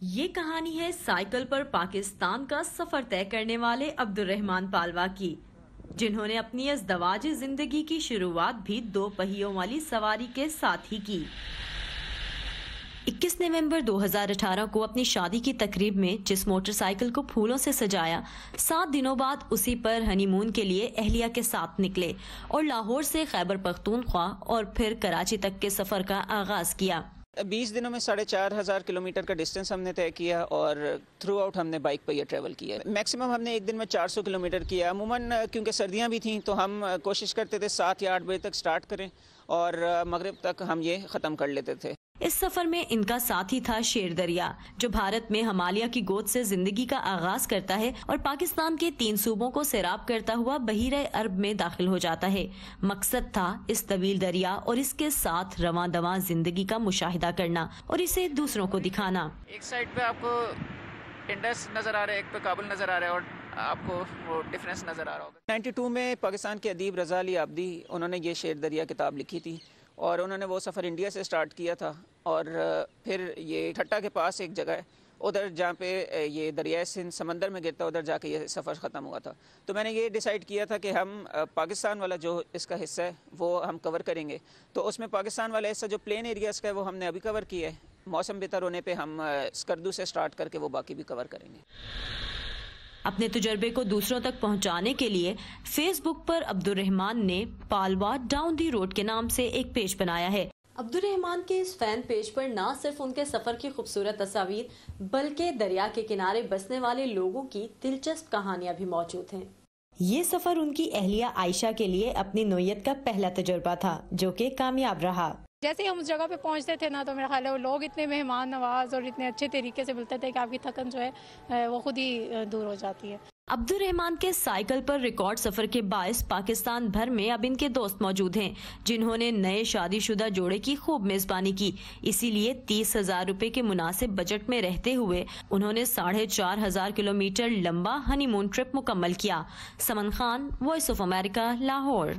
یہ کہانی ہے سائیکل پر پاکستان کا سفر طے کرنے والے عبد الرحمان پالوا کی، جنہوں نے اپنی ازدواج زندگی کی شروعات بھی 2 پہیوں والی سواری کے ساتھ ہی کی۔ 21 نومبر 2018 کو اپنی شادی کی تقریب میں جس موٹر سائیکل کو پھولوں سے سجایا، 7 دنوں بعد اسی پر ہنی مون کے لیے اہلیہ کے ساتھ نکلے اور لاہور سے خیبر پختونخوا اور پھر کراچی تک کے سفر کا آغاز کیا۔ 20 دنوں میں 4,500 کلومیٹر کا ڈسٹینس ہم نے طے کیا اور تھرو آؤٹ ہم نے بائک پہ یہ ٹریول کیا۔ میکسیمم ہم نے ایک دن میں 400 کلومیٹر کیا۔ عموماً کیونکہ سردیاں بھی تھیں تو ہم کوشش کرتے تھے 7 یا 8 بجے تک سٹارٹ کریں اور مغرب تک ہم یہ ختم کر لیتے تھے۔ اس سفر میں ان کا ساتھی تھا شیر دریا، جو بھارت میں ہمالیہ کی گود سے زندگی کا آغاز کرتا ہے اور پاکستان کے 3 صوبوں کو سیراب کرتا ہوا بحیرہ عرب میں داخل ہو جاتا ہے۔ مقصد تھا اس طویل دریا اور اس کے ساتھ رواں دواں زندگی کا مشاہدہ کرنا اور اسے دوسروں کو دکھانا۔ ایک سائڈ پہ آپ کو انڈس نظر آ رہا ہے، ایک پہ کابل نظر آ رہا ہے اور آپ کو وہ ڈفرینس نظر آ رہا ہوگا۔ 92 میں پاکستان کے ادیب رضا علی عابدی، انہوں نے یہ شیر دریا کتاب لکھی تھی اور انہوں نے وہ سفر انڈیا سے سٹارٹ کیا تھا اور پھر یہ ٹھٹا کے پاس ایک جگہ ہے ادھر جہاں پہ یہ دریائے سندھ سمندر میں گرتا، ادھر جا کے یہ سفر ختم ہوا تھا۔ تو میں نے یہ ڈیسائیڈ کیا تھا کہ ہم پاکستان والا جو اس کا حصہ ہے وہ ہم کور کریں گے۔ تو اس میں پاکستان والا حصہ جو پلین ایریاز کا ہے وہ ہم نے ابھی کور کیا ہے۔ موسم بہتر ہونے پہ ہم اسکردو سے سٹارٹ کر کے وہ باقی بھی کور کریں گے۔ اپنے تجربے کو دوسروں تک پہنچانے کے لیے فیس بک پر عبد الرحمان نے پالوا ڈاؤن دی روڈ کے نام سے ایک پیج بنایا ہے۔ عبد الرحمان کے اس فین پیج پر نہ صرف ان کے سفر کی خوبصورت تصاویر بلکہ دریا کے کنارے بسنے والے لوگوں کی دلچسپ کہانیاں بھی موجود ہیں۔ یہ سفر ان کی اہلیہ عائشہ کے لیے اپنی نوعیت کا پہلا تجربہ تھا جو کہ کامیاب رہا۔ جیسے ہی ہم اس جگہ پہ پہنچتے تھے نا تو میرا خیال ہے وہ لوگ اتنے مہمان نواز اور اتنے اچھے طریقے سے ملتے تھے کہ آپ کی تھکن جو ہے وہ خود ہی دور ہو جاتی ہے۔ عبد الرحمان کے سائیکل پر ریکارڈ سفر کے باعث پاکستان بھر میں اب ان کے دوست موجود ہیں جنہوں نے نئے شادی شدہ جوڑے کی خوب میزبانی کی۔ اسی لیے 30,000 روپے کے مناسب بجٹ میں رہتے ہوئے انہوں نے 4,500 کلومیٹر لمبا ہنی مون ٹرپ مکمل کیا۔ Saman Khan, voice of America, Lahore.